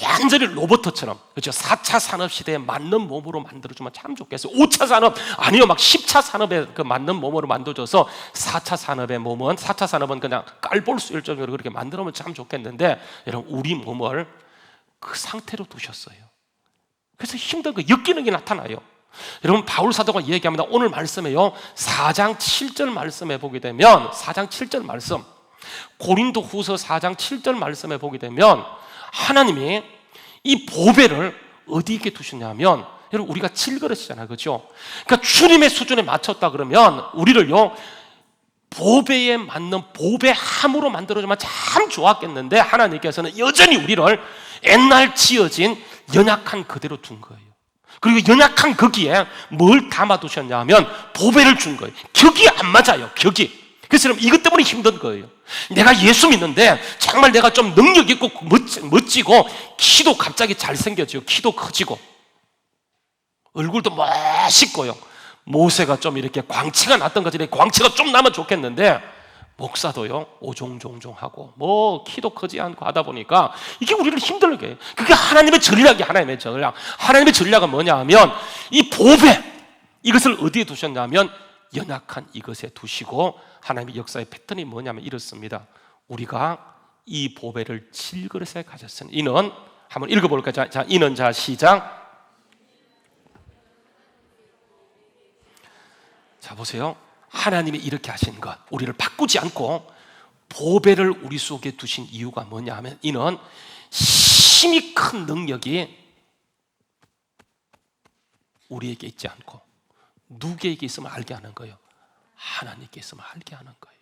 완전히 로봇처럼, 그렇죠? 4차 산업시대에 맞는 몸으로 만들어주면 참 좋겠어요. 5차 산업, 아니요, 막 10차 산업에 그 맞는 몸으로 만들어줘서 4차 산업의 몸은, 4차 산업은 그냥 깔볼 수 있을 정도로 그렇게 만들어면 참 좋겠는데, 여러분, 우리 몸을 그 상태로 두셨어요. 그래서 힘든 거, 역기능이 나타나요. 여러분, 바울 사도가 얘기합니다. 오늘 말씀에요 4장 7절 말씀에 보게 되면, 4장 7절 말씀, 고린도 후서 4장 7절 말씀에 보게 되면 하나님이 이 보배를 어디 있게 두셨냐면, 여러분, 우리가 질그릇이잖아요. 그렇죠? 그러니까 주님의 수준에 맞췄다 그러면 우리를요 보배에 맞는 보배함으로 만들어주면 참 좋았겠는데, 하나님께서는 여전히 우리를 옛날 지어진 연약한 그대로 둔 거예요. 그리고 연약한 거기에 뭘 담아두셨냐면 보배를 준 거예요. 격이 안 맞아요. 격이. 그래서 여러분, 이것 때문에 힘든 거예요. 내가 예수 믿는데 정말 내가 좀 능력 있고 멋지고 키도 갑자기 잘생겨지고 키도 커지고 얼굴도 멋있고요, 모세가 좀 이렇게 광채가 났던 거지, 광채가 좀 나면 좋겠는데 목사도요 오종종종하고 뭐 키도 크지 않고 하다 보니까 이게 우리를 힘들게 해요. 그게 하나님의 전략이, 하나님의 전략. 하나님의 전략은 뭐냐 하면 이 보배, 이것을 어디에 두셨냐면 연약한 이것에 두시고, 하나님의 역사의 패턴이 뭐냐면 이렇습니다. 우리가 이 보배를 질그릇에 가졌으니, 이는, 한번 읽어볼까요? 자, 이는, 자, 시작. 자, 보세요. 하나님이 이렇게 하신 것, 우리를 바꾸지 않고 보배를 우리 속에 두신 이유가 뭐냐 하면, 이는 힘이 큰 능력이 우리에게 있지 않고 누구에게 있으면 알게 하는 거예요? 하나님께 있으면 알게 하는 거예요.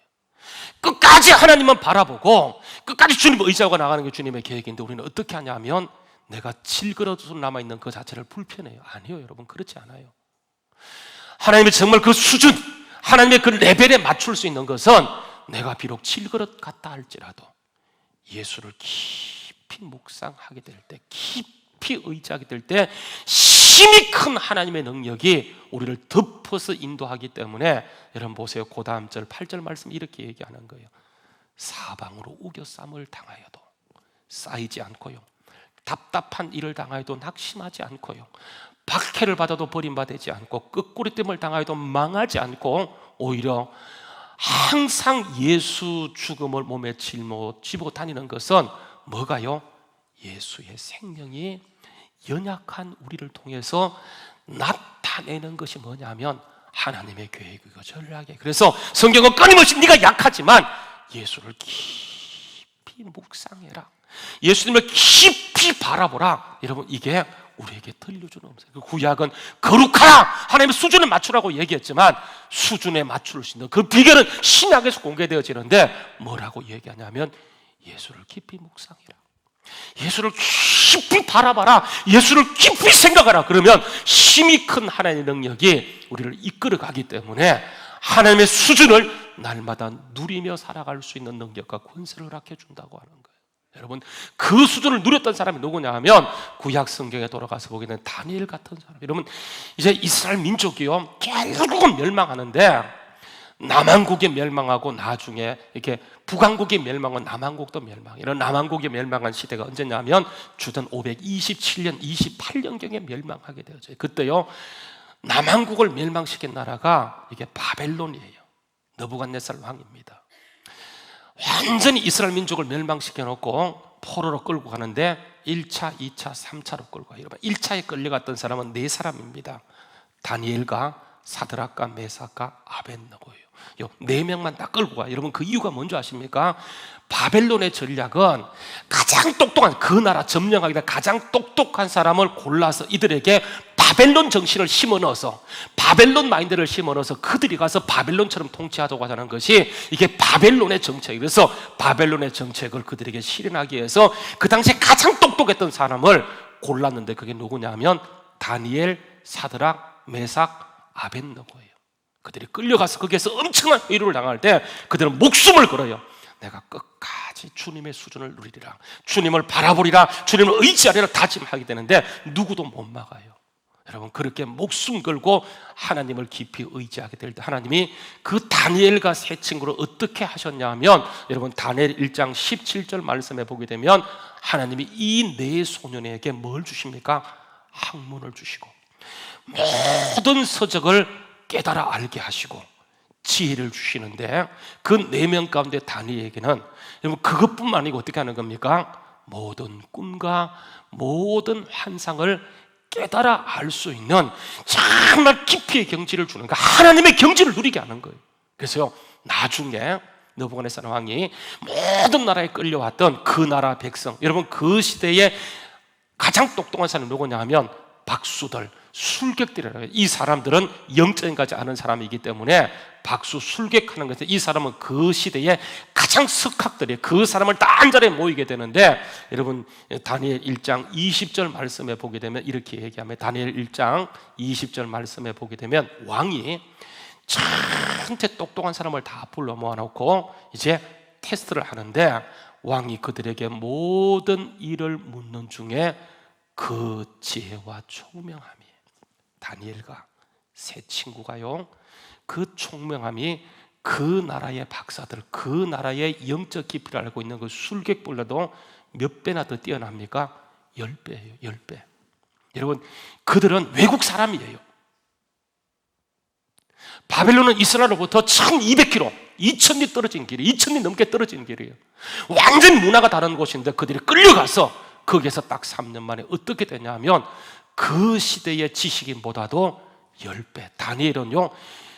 끝까지 하나님은 바라보고 끝까지 주님을 의지하고 나가는 게 주님의 계획인데, 우리는 어떻게 하냐면 내가 질그릇으로 남아있는 그 자체를 불편해요. 아니요, 여러분, 그렇지 않아요. 하나님이 정말 그 수준, 하나님의 그 레벨에 맞출 수 있는 것은 내가 비록 질그릇 같다 할지라도 예수를 깊이 묵상하게 될 때, 깊이 의지하게 될 때 힘이 큰 하나님의 능력이 우리를 덮어서 인도하기 때문에, 여러분 보세요. 그 다음 절 8절 말씀 이렇게 얘기하는 거예요. 사방으로 우겨쌈을 당하여도 쌓이지 않고요, 답답한 일을 당하여도 낙심하지 않고요, 박해를 받아도 버림받지 않고 끄꾸리됨을 당하여도 망하지 않고, 오히려 항상 예수 죽음을 몸에 짊어지고 다니는 것은 뭐가요? 예수의 생명이 연약한 우리를 통해서 나타내는 것이 뭐냐면 하나님의 계획이고 전략이에요. 그래서 성경은 끊임없이 네가 약하지만 예수를 깊이 묵상해라, 예수님을 깊이 바라보라. 여러분, 이게 우리에게 들려주는 음성. 구약은 거룩하라, 하나님의 수준에 맞추라고 얘기했지만 수준에 맞출 수 있는 그 비결은 신약에서 공개되어지는데, 뭐라고 얘기하냐면 예수를 깊이 묵상해라, 예수를 깊이 바라봐라, 예수를 깊이 생각하라. 그러면 힘이 큰 하나님의 능력이 우리를 이끌어가기 때문에 하나님의 수준을 날마다 누리며 살아갈 수 있는 능력과 권세를 허락해 준다고 하는 거예요. 여러분, 그 수준을 누렸던 사람이 누구냐 하면 구약 성경에 돌아가서 보게 되는 다니엘 같은 사람. 여러분, 이제 이스라엘 민족이요 결국은 멸망하는데, 남한국이 멸망하고 나중에 이렇게 북한국이 멸망하고 남한국도 멸망. 이런 남한국이 멸망한 시대가 언제냐면 주전 527년 28년경에 멸망하게 되어져요. 그때요 남한국을 멸망시킨 나라가 이게 바벨론이에요. 너부갓네살 왕입니다. 완전히 이스라엘 민족을 멸망시켜 놓고 포로로 끌고 가는데 1차, 2차, 3차로 끌고 가요. 1차에 끌려갔던 사람은 4사람입니다. 다니엘과 사드락과 메삭과 아벳느고예요. 4명만 다 끌고 가. 여러분, 그 이유가 뭔지 아십니까? 바벨론의 전략은 가장 똑똑한, 그 나라 점령하기 위해 가장 똑똑한 사람을 골라서 이들에게 바벨론 정신을 심어넣어서, 바벨론 마인드를 심어넣어서 그들이 가서 바벨론처럼 통치하자고 하는 것이 이게 바벨론의 정책이에요. 그래서 바벨론의 정책을 그들에게 실현하기 위해서 그 당시에 가장 똑똑했던 사람을 골랐는데, 그게 누구냐면 다니엘, 사드락, 메삭, 아벳느고예요. 그들이 끌려가서 거기에서 엄청난 회유를 당할 때 그들은 목숨을 걸어요. 내가 끝까지 주님의 수준을 누리리라, 주님을 바라보리라, 주님을 의지하리라 다짐하게 되는데 누구도 못 막아요. 여러분, 그렇게 목숨 걸고 하나님을 깊이 의지하게 될 때 하나님이 그 다니엘과 세 친구를 어떻게 하셨냐면, 여러분 다니엘 1장 17절 말씀에 보게 되면 하나님이 이 네 소년에게 뭘 주십니까? 학문을 주시고 모든 서적을 깨달아 알게 하시고 지혜를 주시는데, 그 4명 가운데 다니엘에게는 여러분 그것뿐만 아니고 어떻게 하는 겁니까? 모든 꿈과 모든 환상을 깨달아 알 수 있는 정말 깊이의 경지를 주는 거예요. 하나님의 경지를 누리게 하는 거예요. 그래서요 나중에 느부갓네살 왕이 모든 나라에 끌려왔던 그 나라 백성, 여러분 그 시대에 가장 똑똑한 사람이 누구냐 하면 박수들, 술객들이라고 해요. 이 사람들은 영적인까지 아는 사람이기 때문에 박수, 술객하는 것은, 이 사람은 그 시대에 가장 석학들이에요. 그 사람을 다 한 자리에 모이게 되는데, 여러분 다니엘 1장 20절 말씀에 보게 되면 이렇게 얘기하면, 다니엘 1장 20절 말씀에 보게 되면 왕이 전체 똑똑한 사람을 다 불러 모아놓고 이제 테스트를 하는데, 왕이 그들에게 모든 일을 묻는 중에 그 지혜와 총명함이, 다니엘과 세 친구가요 그 총명함이 그 나라의 박사들, 그 나라의 영적 깊이를 알고 있는 그 술객보다도 몇 배나 더 뛰어납니까? 10배예요. 10배. 여러분, 그들은 외국 사람이에요. 바벨론은 이스라엘로부터 1200km, 2000리 떨어진 길이에요. 2000리 넘게 떨어진 길이에요. 완전 문화가 다른 곳인데 그들이 끌려가서 거기에서 딱 3년 만에 어떻게 되냐면 그 시대의 지식인보다도 10배. 다니엘은요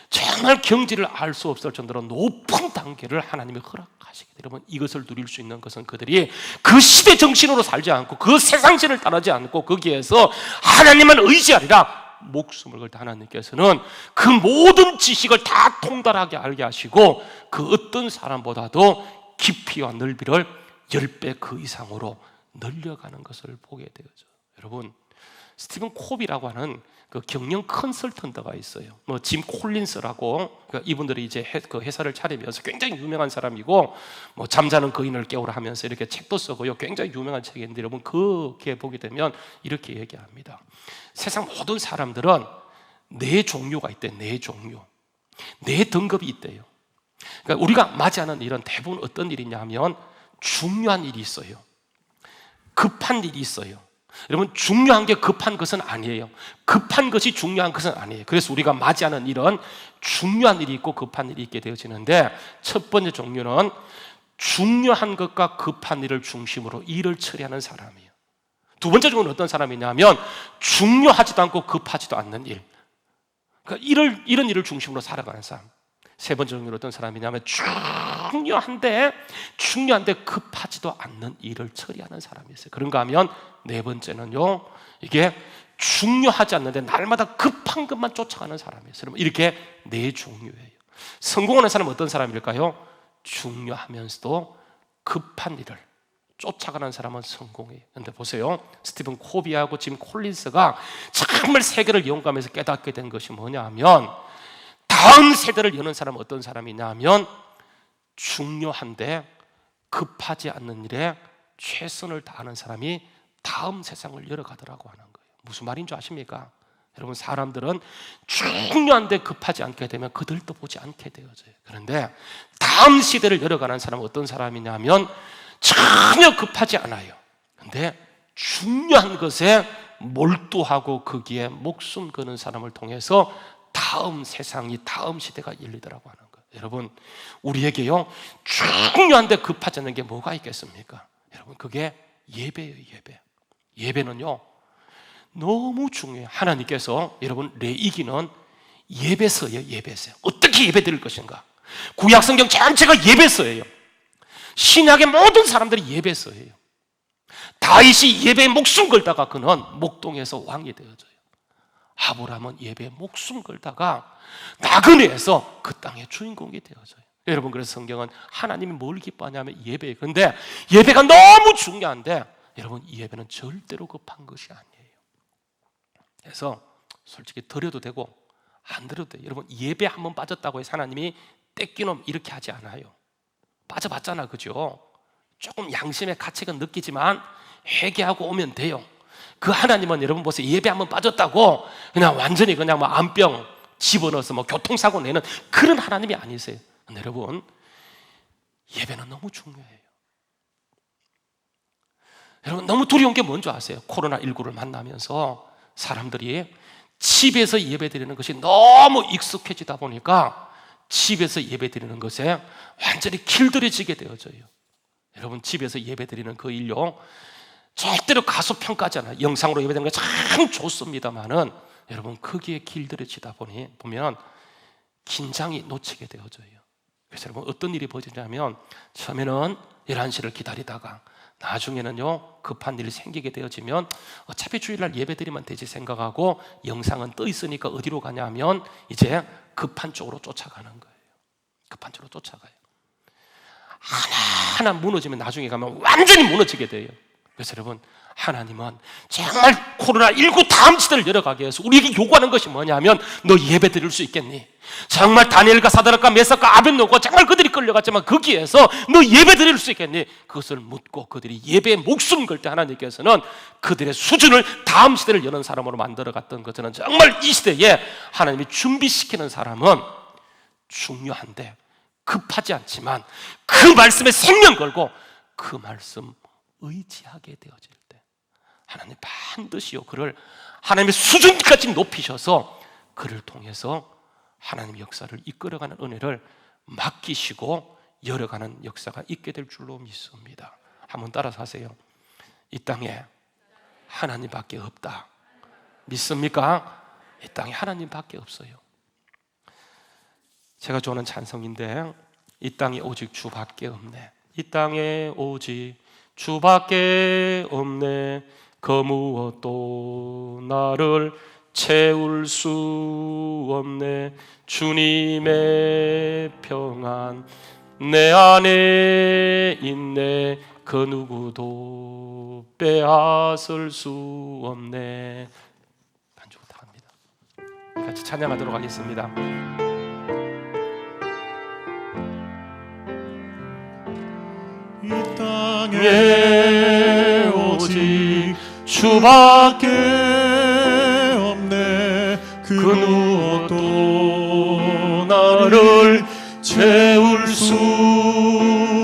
정말 경지를 알 수 없을 정도로 높은 단계를 하나님이 허락하시게 돼요. 여러분, 이것을 누릴 수 있는 것은 그들이 그 시대 정신으로 살지 않고 그 세상신을 따르지 않고 거기에서 하나님만 의지하리라 목숨을 걸다 하나님께서는 그 모든 지식을 다 통달하게 알게 하시고 그 어떤 사람보다도 깊이와 넓이를 10배 그 이상으로 늘려가는 것을 보게 되죠. 여러분, 스티븐 콥이라고 하는 그 경영 컨설턴트가 있어요. 뭐 짐 콜린스라고, 그러니까 이분들이 이제 그 회사를 차리면서 굉장히 유명한 사람이고, 뭐 잠자는 거인을 깨우라 하면서 이렇게 책도 쓰고요. 굉장히 유명한 책인데 여러분 그게 보게 되면 이렇게 얘기합니다. 세상 모든 사람들은 네 종류가 있대. 네 종류, 네 등급이 있대요. 그러니까 우리가 맞이하는 일은 대부분 어떤 일이냐 하면 중요한 일이 있어요. 급한 일이 있어요. 여러분, 중요한 게 급한 것은 아니에요. 급한 것이 중요한 것은 아니에요. 그래서 우리가 맞이하는 일은 중요한 일이 있고 급한 일이 있게 되어지는데, 첫 번째 종류는 중요한 것과 급한 일을 중심으로 일을 처리하는 사람이에요. 두 번째 종류는 어떤 사람이냐면 중요하지도 않고 급하지도 않는 일, 그러니까 이런 일을 중심으로 살아가는 사람. 세 번째 종류는 어떤 사람이냐면 중요한데 급하지도 않는 일을 처리하는 사람이 있어요. 그런가 하면 네 번째는요, 이게 중요하지 않는데 날마다 급한 것만 쫓아가는 사람이에요. 이렇게 네 종류예요. 성공하는 사람은 어떤 사람일까요? 중요하면서도 급한 일을 쫓아가는 사람은 성공해요. 그런데 보세요, 스티븐 코비하고 짐 콜린스가 정말 세계를 연구하면서 깨닫게 된 것이 뭐냐 하면, 다음 세대를 여는 사람은 어떤 사람이냐 하면 중요한데 급하지 않는 일에 최선을 다하는 사람이 다음 세상을 열어가더라고 하는 거예요. 무슨 말인 줄 아십니까? 여러분, 사람들은 중요한데 급하지 않게 되면 그들도 보지 않게 되어져요. 그런데 다음 시대를 열어가는 사람은 어떤 사람이냐면 전혀 급하지 않아요. 그런데 중요한 것에 몰두하고 거기에 목숨 거는 사람을 통해서 다음 세상이, 다음 시대가 열리더라고 하는 거예요. 여러분, 우리에게요, 중요한데 급하지 않는 게 뭐가 있겠습니까? 여러분, 그게 예배예요. 예배는요 너무 중요해요. 하나님께서 여러분 레위기는 예배서예요. 예배서. 어떻게 예배드릴 것인가. 구약성경 전체가 예배서예요. 신약의 모든 사람들이 예배서예요. 다윗이 예배에 목숨 걸다가 그는 목동에서 왕이 되어져요. 아브라함은 예배에 목숨 걸다가 나그네에서 그 땅의 주인공이 되어져요. 여러분, 그래서 성경은 하나님이 뭘 기뻐하냐면 예배예요. 그런데 예배가 너무 중요한데 여러분, 이 예배는 절대로 급한 것이 아니에요. 그래서 솔직히 드려도 되고 안 드려도 돼요. 여러분, 예배 한번 빠졌다고 해서 하나님이 떼끼놈 이렇게 하지 않아요. 빠져봤잖아, 그죠? 조금 양심의 가책은 느끼지만 회개하고 오면 돼요. 그 하나님은 여러분 보세요, 예배 한번 빠졌다고 그냥 완전히 그냥 뭐 암병 집어넣어서 뭐 교통사고 내는 그런 하나님이 아니세요. 근데 여러분, 예배는 너무 중요해요. 여러분, 너무 두려운 게 뭔지 아세요? 코로나19를 만나면서 사람들이 집에서 예배 드리는 것이 너무 익숙해지다 보니까 집에서 예배 드리는 것에 완전히 길들여지게 되어져요. 여러분, 집에서 예배 드리는 그 일요 절대로 가소평가하지 않아요. 영상으로 예배드리는 거 참 좋습니다만은 여러분, 거기에 길들여지다 보면 긴장이 놓치게 되어져요. 그래서 여러분, 어떤 일이 벌어지냐면 처음에는 11시를 기다리다가 나중에는요 급한 일이 생기게 되어지면 어차피 주일날 예배드리면 되지 생각하고 영상은 떠 있으니까 어디로 가냐 하면 이제 급한 쪽으로 쫓아가는 거예요. 급한 쪽으로 쫓아가요. 하나하나 무너지면 나중에 가면 완전히 무너지게 돼요. 그래서 여러분, 하나님은 정말 코로나19 다음 시대를 열어가게 해서 우리에게 요구하는 것이 뭐냐면, 너 예배 드릴 수 있겠니? 정말 다니엘과 사드락과 메삭과 아벳노고가 정말 그들이 끌려갔지만 거기에서 너 예배 드릴 수 있겠니? 그것을 묻고 그들이 예배에 목숨 걸 때 하나님께서는 그들의 수준을 다음 시대를 여는 사람으로 만들어갔던 것은 정말 이 시대에 하나님이 준비시키는 사람은 중요한데 급하지 않지만 그 말씀에 생명 걸고 그 말씀 의지하게 되어질 때 하나님 반드시요 그를 하나님의 수준까지 높이셔서 그를 통해서 하나님의 역사를 이끌어가는 은혜를 맡기시고 열어가는 역사가 있게 될 줄로 믿습니다. 한번 따라서 하세요. 이 땅에 하나님밖에 없다. 믿습니까? 이 땅에 하나님밖에 없어요. 제가 좋아하는 찬송인데, 이 땅에 오직 주밖에 없네. 이 땅에 오직 주밖에 없네. 그 무엇도 나를 채울 수 없네. 주님의 평안 내 안에 있네. 그 누구도 빼앗을 수 없네. 반주 부탁합니다. 같이 찬양하도록 하겠습니다. 이 땅에 오직 주밖에 없네. 그 누구도 나를 채울 수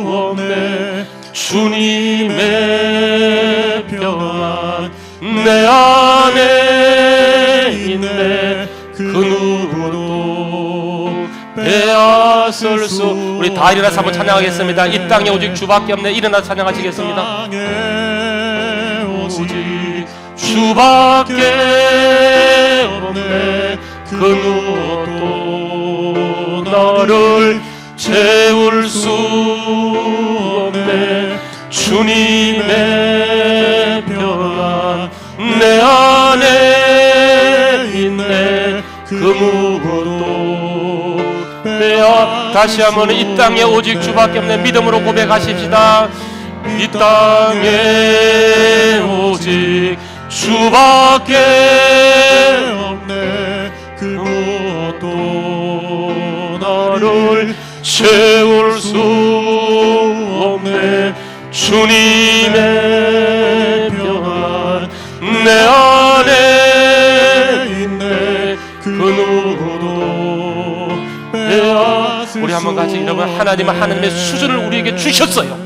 없네. 주님의 평안 내 안에 있네. 그 누구도 빼앗을 수. 우리 다 일어나서 한번 찬양하겠습니다. 이 땅에 오직 주밖에 없네. 일어나서 찬양하시겠습니다. 오직 주밖에 없네. 그 누구도 나를 채울 수 없네. 주님의 평안 내 안에 있네. 그 누구도 빼앗. 다시 한번 이 땅에 오직 주밖에 없네. 믿음으로 고백하십시다. 이 땅에 오직 주밖에 없네. 그 무엇도 나를 채울 수 없네. 주님의 평안 내 안에 있네. 그 누구도 빼앗을 수. 우리 한번 같이 여러분, 하나님은 하나님의 수준을 우리에게 주셨어요.